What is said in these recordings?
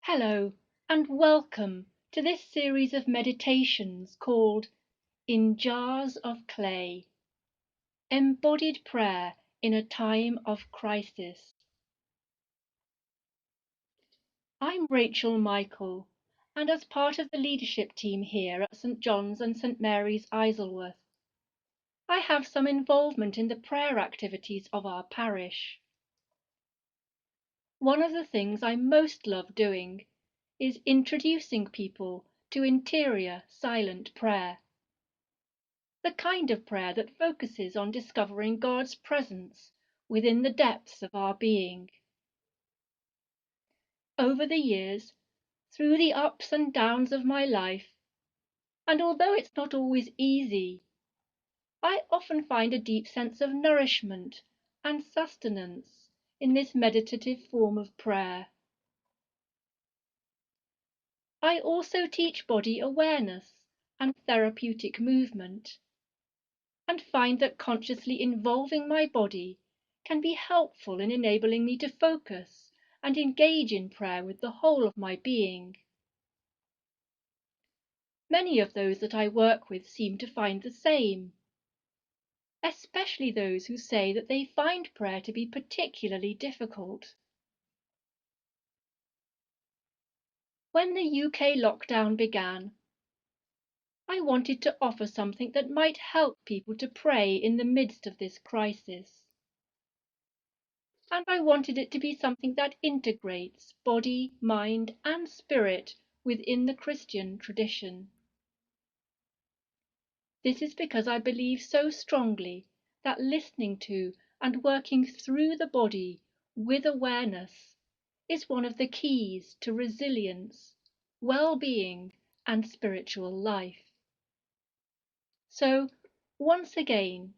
Hello, and welcome to this series of meditations called In Jars of Clay, Embodied Prayer in a Time of Crisis. I'm Rachelmichael, and as part of the leadership team here at St John's and St Mary's Isleworth, I have some involvement in the prayer activities of our parish. One of the things I most love doing is introducing people to interior silent prayer. The kind of prayer that focuses on discovering God's presence within the depths of our being. Over the years, through the ups and downs of my life, and although it's not always easy, I often find a deep sense of nourishment and sustenance in this meditative form of prayer. I also teach body awareness and therapeutic movement, and find that consciously involving my body can be helpful in enabling me to focus and engage in prayer with the whole of my being. Many of those that I work with seem to find the same, especially those who say that they find prayer to be particularly difficult. When the UK lockdown began, I wanted to offer something that might help people to pray in the midst of this crisis. And I wanted it to be something that integrates body, mind, and spirit within the Christian tradition. This is because I believe so strongly that listening to and working through the body with awareness is one of the keys to resilience, well-being, and spiritual life. So, once again,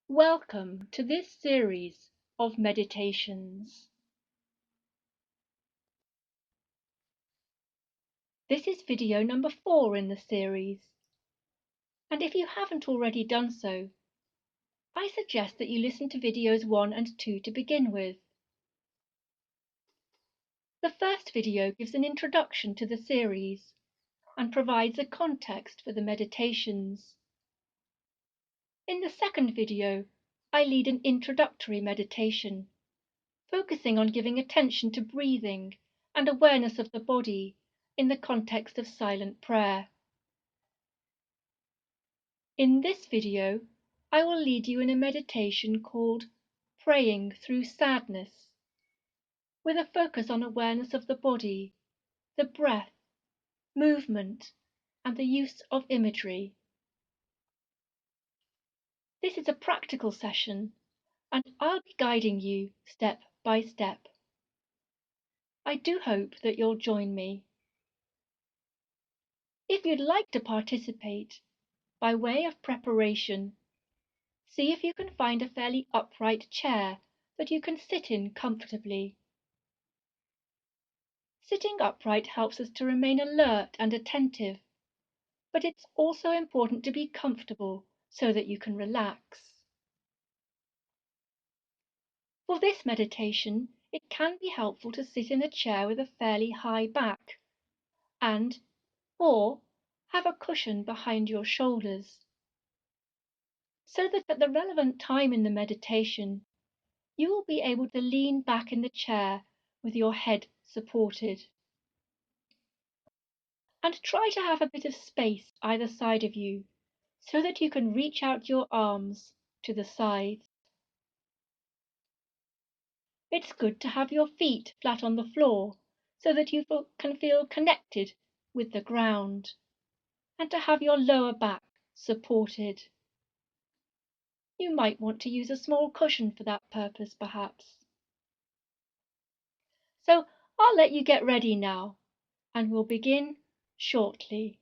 welcome to this series of meditations. This is video number 4 in the series, and if you haven't already done so, I suggest that you listen to videos 1 and 2 to begin with. The first video gives an introduction to the series and provides a context for the meditations. In the second video, I lead an introductory meditation, focusing on giving attention to breathing and awareness of the body in the context of silent prayer. In this video, I will lead you in a meditation called Praying Through Sadness, with a focus on awareness of the body, the breath, movement, and the use of imagery. This is a practical session, and I'll be guiding you step by step. I do hope that you'll join me. If you'd like to participate, by way of preparation, see if you can find a fairly upright chair that you can sit in comfortably. Sitting upright helps us to remain alert and attentive, but it's also important to be comfortable so that you can relax. For this meditation, it can be helpful to sit in a chair with a fairly high back or have a cushion behind your shoulders, so that at the relevant time in the meditation, you will be able to lean back in the chair with your head supported. And try to have a bit of space either side of you so that you can reach out your arms to the sides. It's good to have your feet flat on the floor so that you can feel connected with the ground, and to have your lower back supported. You might want to use a small cushion for that purpose, perhaps. So I'll let you get ready now, and we'll begin shortly.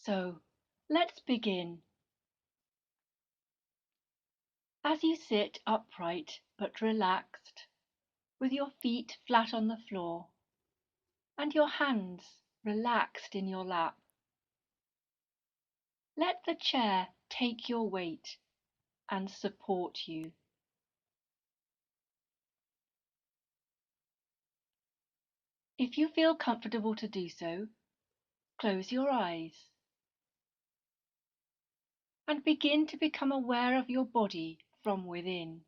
So, let's begin. As you sit upright but relaxed, with your feet flat on the floor and your hands relaxed in your lap, let the chair take your weight and support you. If you feel comfortable to do so, close your eyes and begin to become aware of your body from within.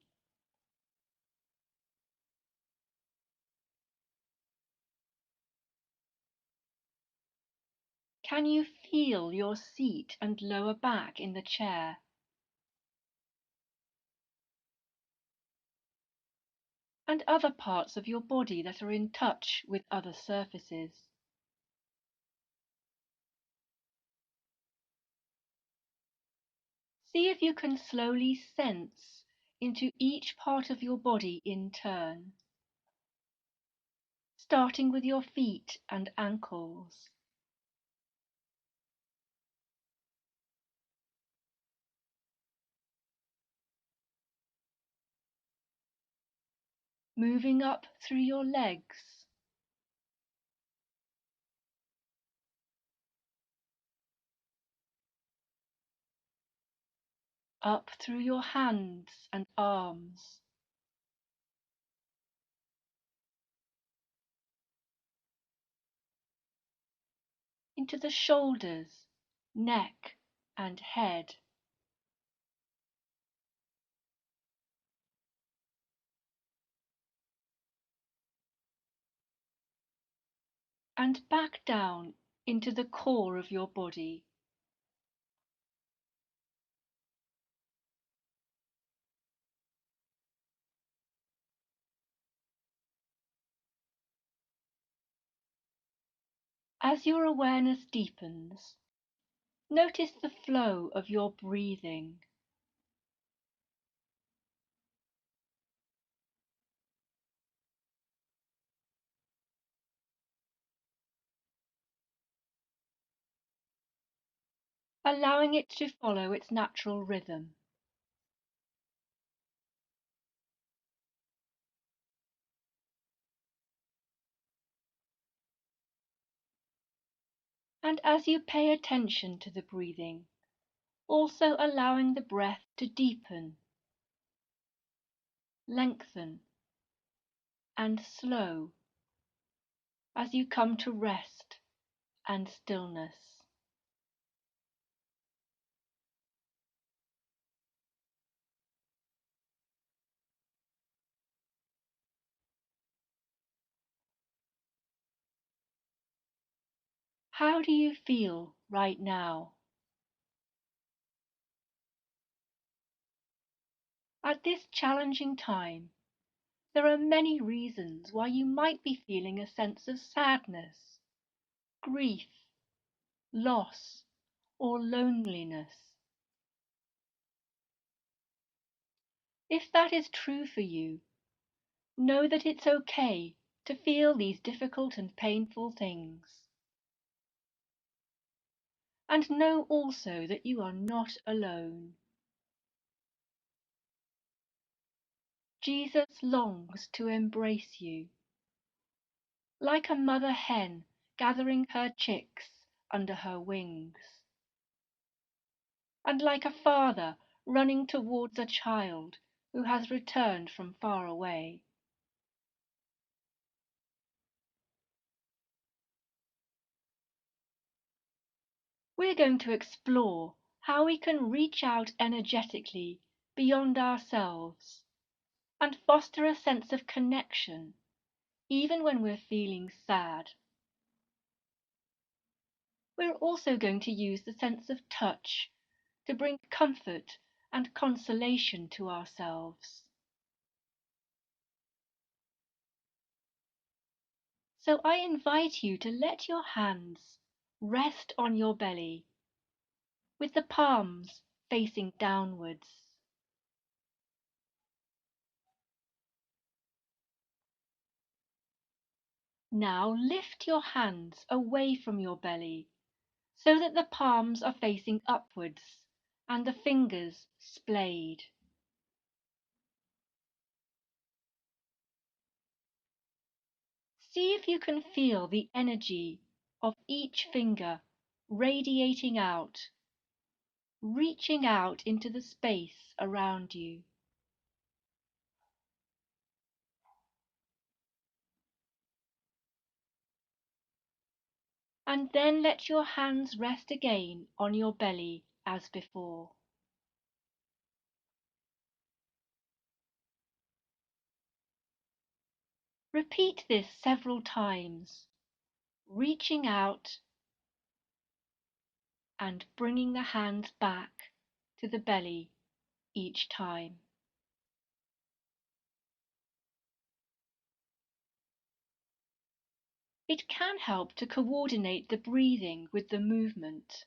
Can you feel your seat and lower back in the chair? And other parts of your body that are in touch with other surfaces? See if you can slowly sense into each part of your body in turn, starting with your feet and ankles. Moving up through your legs, up through your hands and arms, into the shoulders, neck and head, and back down into the core of your body. As your awareness deepens, notice the flow of your breathing. Allowing it to follow its natural rhythm. And as you pay attention to the breathing, also allowing the breath to deepen, lengthen, and slow as you come to rest and stillness. How do you feel right now? At this challenging time, there are many reasons why you might be feeling a sense of sadness, grief, loss, or loneliness. If that is true for you, know that it's okay to feel these difficult and painful things. And know also that you are not alone. Jesus longs to embrace you, like a mother hen gathering her chicks under her wings, and like a father running towards a child who has returned from far away. We're going to explore how we can reach out energetically beyond ourselves and foster a sense of connection, even when we're feeling sad. We're also going to use the sense of touch to bring comfort and consolation to ourselves. So I invite you to let your hands rest on your belly, with the palms facing downwards. Now lift your hands away from your belly so that the palms are facing upwards and the fingers splayed. See if you can feel the energy of each finger radiating out, reaching out into the space around you. And then let your hands rest again on your belly as before. Repeat this several times, reaching out and bringing the hands back to the belly each time. It can help to coordinate the breathing with the movement.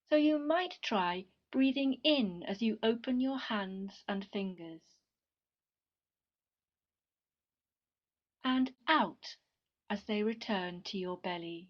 So you might try breathing in as you open your hands and fingers, and out as they return to your belly.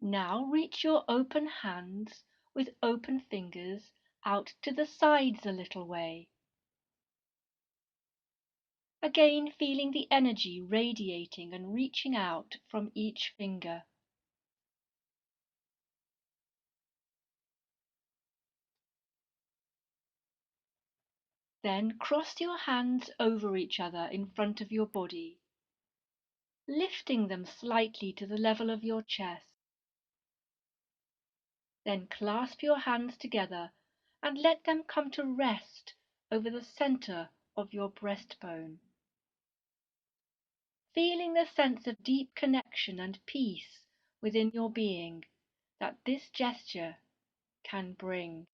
Now reach your open hands with open fingers out to the sides a little way. Again, feeling the energy radiating and reaching out from each finger. Then cross your hands over each other in front of your body, lifting them slightly to the level of your chest. Then clasp your hands together and let them come to rest over the center of your breastbone. Feeling the sense of deep connection and peace within your being that this gesture can bring.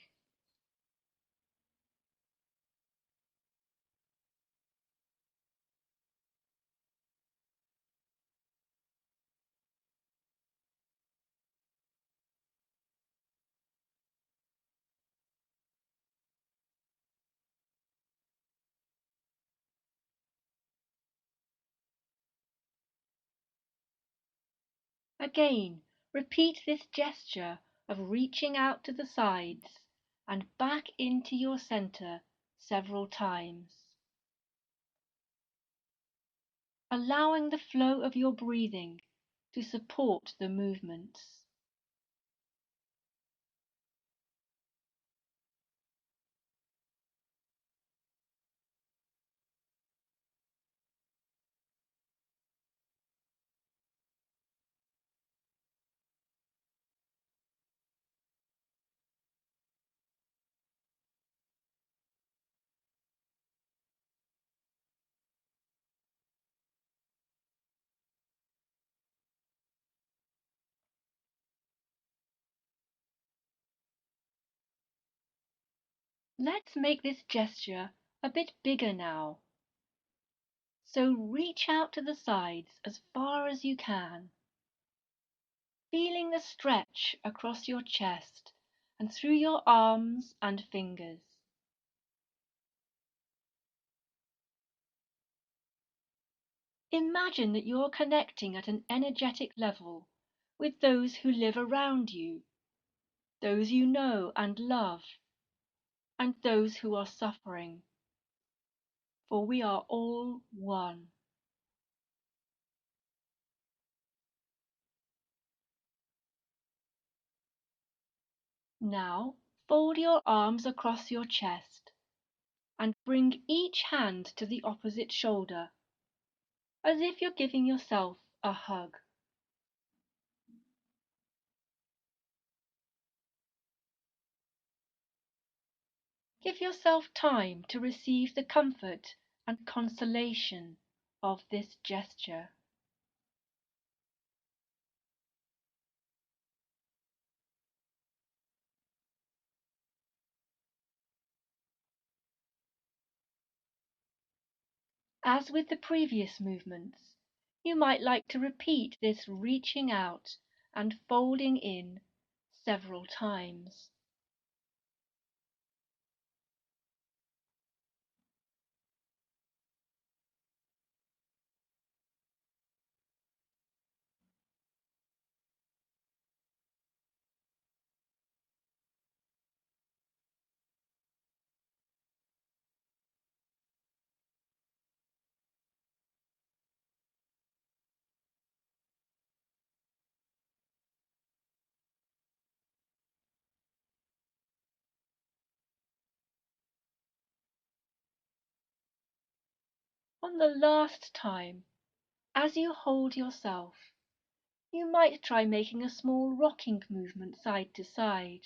Again, repeat this gesture of reaching out to the sides and back into your center several times, allowing the flow of your breathing to support the movements. Let's make this gesture a bit bigger now. So reach out to the sides as far as you can, feeling the stretch across your chest and through your arms and fingers. Imagine that you're connecting at an energetic level with those who live around you, those you know and love, and those who are suffering. For we are all one. Now fold your arms across your chest and bring each hand to the opposite shoulder, as if you're giving yourself a hug. Give yourself time to receive the comfort and consolation of this gesture. As with the previous movements, you might like to repeat this reaching out and folding in several times. On the last time, as you hold yourself, you might try making a small rocking movement side to side.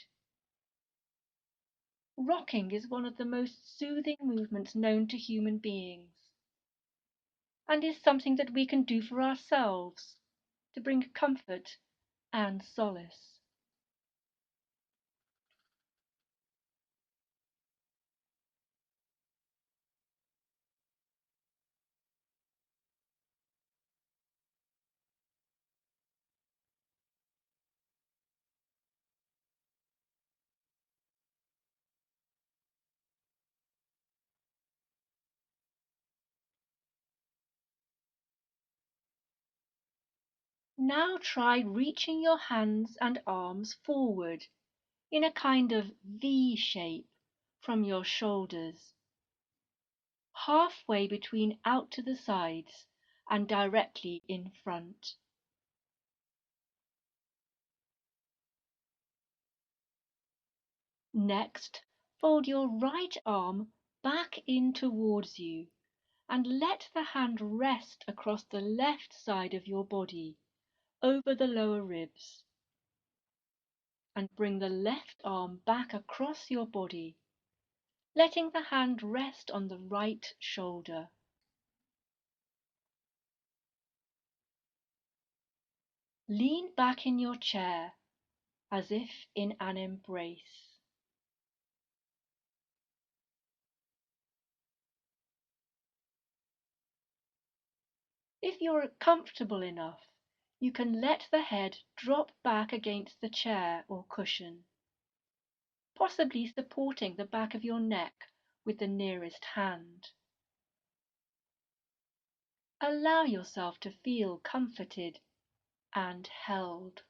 Rocking is one of the most soothing movements known to human beings, and is something that we can do for ourselves to bring comfort and solace. Now try reaching your hands and arms forward in a kind of V shape from your shoulders, halfway between out to the sides and directly in front. Next, fold your right arm back in towards you and let the hand rest across the left side of your body, over the lower ribs. And bring the left arm back across your body, letting the hand rest on the right shoulder. Lean back in your chair as if in an embrace. If you're comfortable enough, you can let the head drop back against the chair or cushion, possibly supporting the back of your neck with the nearest hand. Allow yourself to feel comforted and held.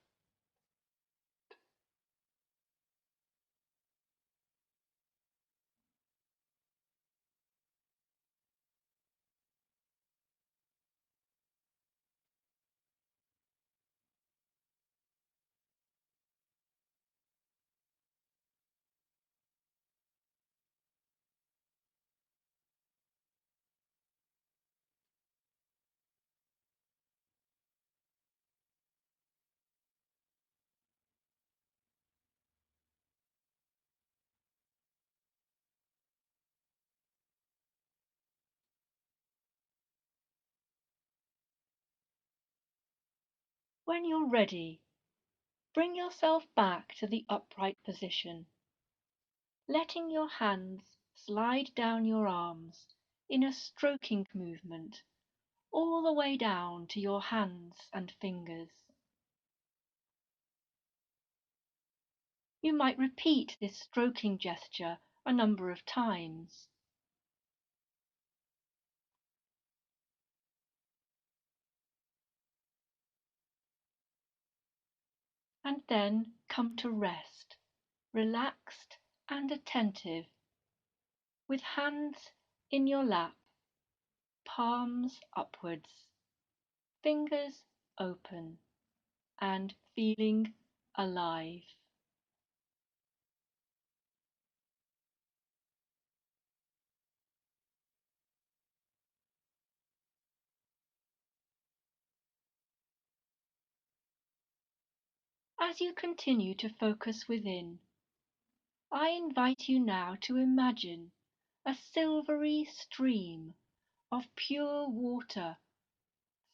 When you're ready, bring yourself back to the upright position, letting your hands slide down your arms in a stroking movement all the way down to your hands and fingers. You might repeat this stroking gesture a number of times. And then come to rest, relaxed and attentive, with hands in your lap, palms upwards, fingers open, and feeling alive. As you continue to focus within, I invite you now to imagine a silvery stream of pure water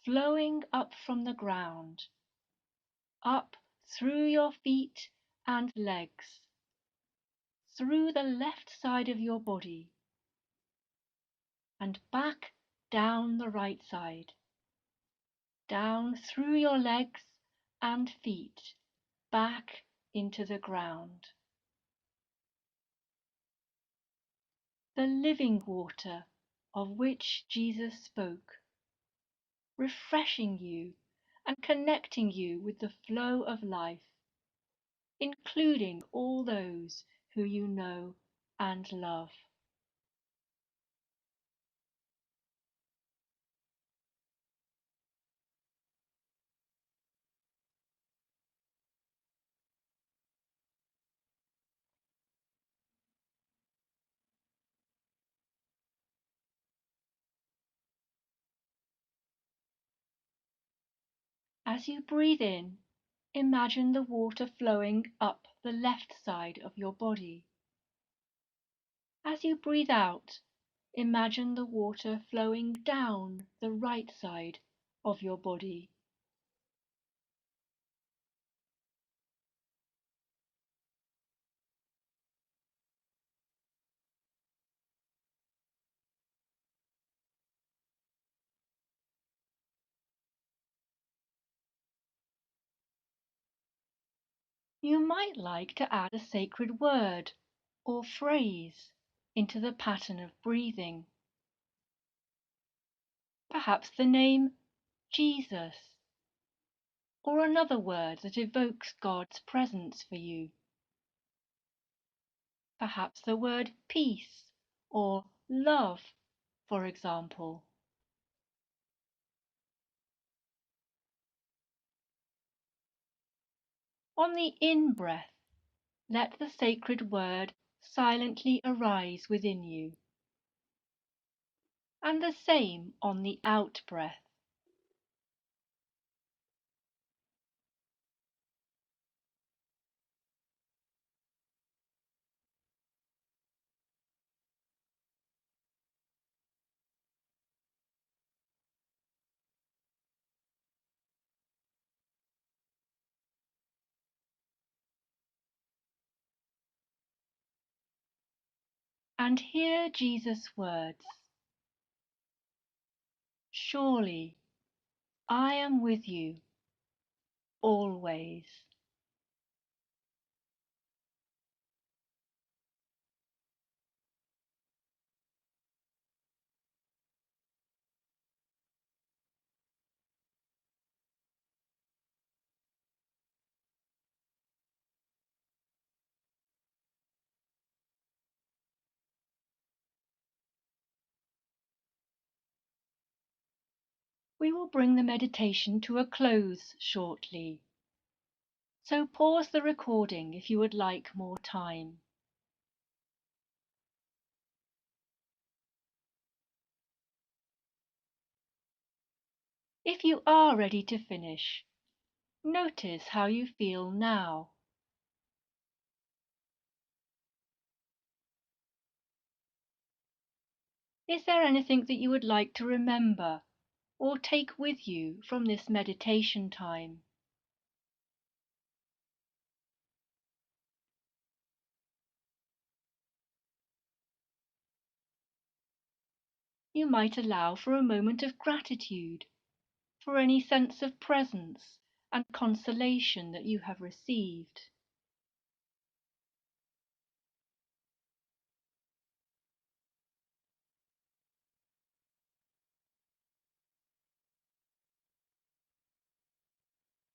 flowing up from the ground, up through your feet and legs, through the left side of your body, and back down the right side, down through your legs and feet, back into the ground. The living water of which Jesus spoke, refreshing you and connecting you with the flow of life, including all those who you know and love. As you breathe in, imagine the water flowing up the left side of your body. As you breathe out, imagine the water flowing down the right side of your body. You might like to add a sacred word or phrase into the pattern of breathing. Perhaps the name Jesus, or another word that evokes God's presence for you. Perhaps the word peace or love, for example. On the in-breath, let the sacred word silently arise within you. And the same on the out-breath. And hear Jesus' words. Surely I am with you always. We will bring the meditation to a close shortly, so pause the recording if you would like more time. If you are ready to finish, notice how you feel now. Is there anything that you would like to remember or take with you from this meditation time? You might allow for a moment of gratitude for any sense of presence and consolation that you have received.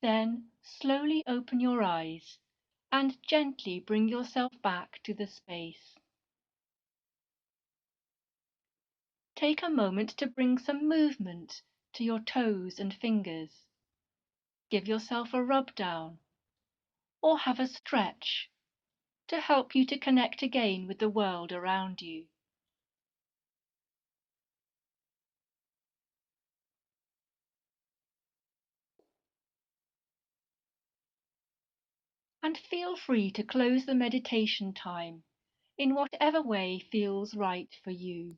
Then slowly open your eyes and gently bring yourself back to the space. Take a moment to bring some movement to your toes and fingers. Give yourself a rub down or have a stretch to help you to connect again with the world around you. And feel free to close the meditation time in whatever way feels right for you.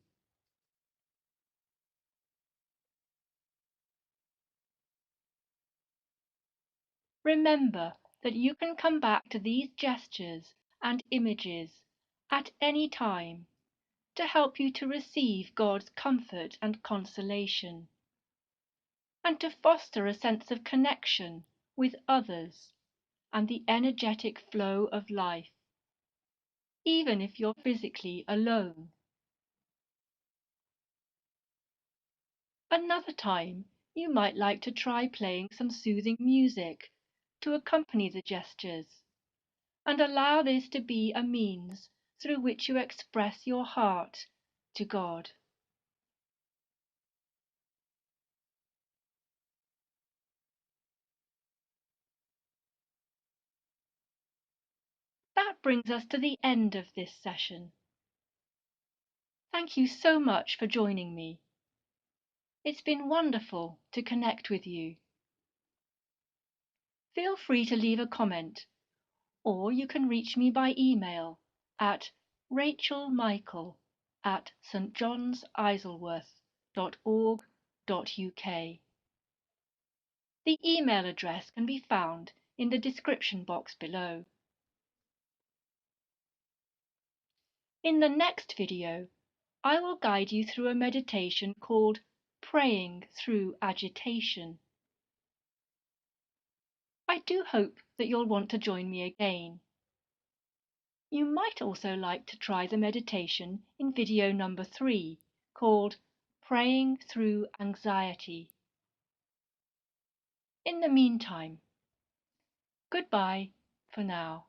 Remember that you can come back to these gestures and images at any time to help you to receive God's comfort and consolation, and to foster a sense of connection with others and the energetic flow of life, even if you're physically alone. Another time, you might like to try playing some soothing music to accompany the gestures, and allow this to be a means through which you express your heart to God. That brings us to the end of this session. Thank you so much for joining me. It's been wonderful to connect with you. Feel free to leave a comment, or you can reach me by email at rachelmichael@stjohnsisleworth.org.uk. The email address can be found in the description box below. In the next video, I will guide you through a meditation called Praying Through Agitation. I do hope that you'll want to join me again. You might also like to try the meditation in video number 3, called Praying Through Anxiety. In the meantime, goodbye for now.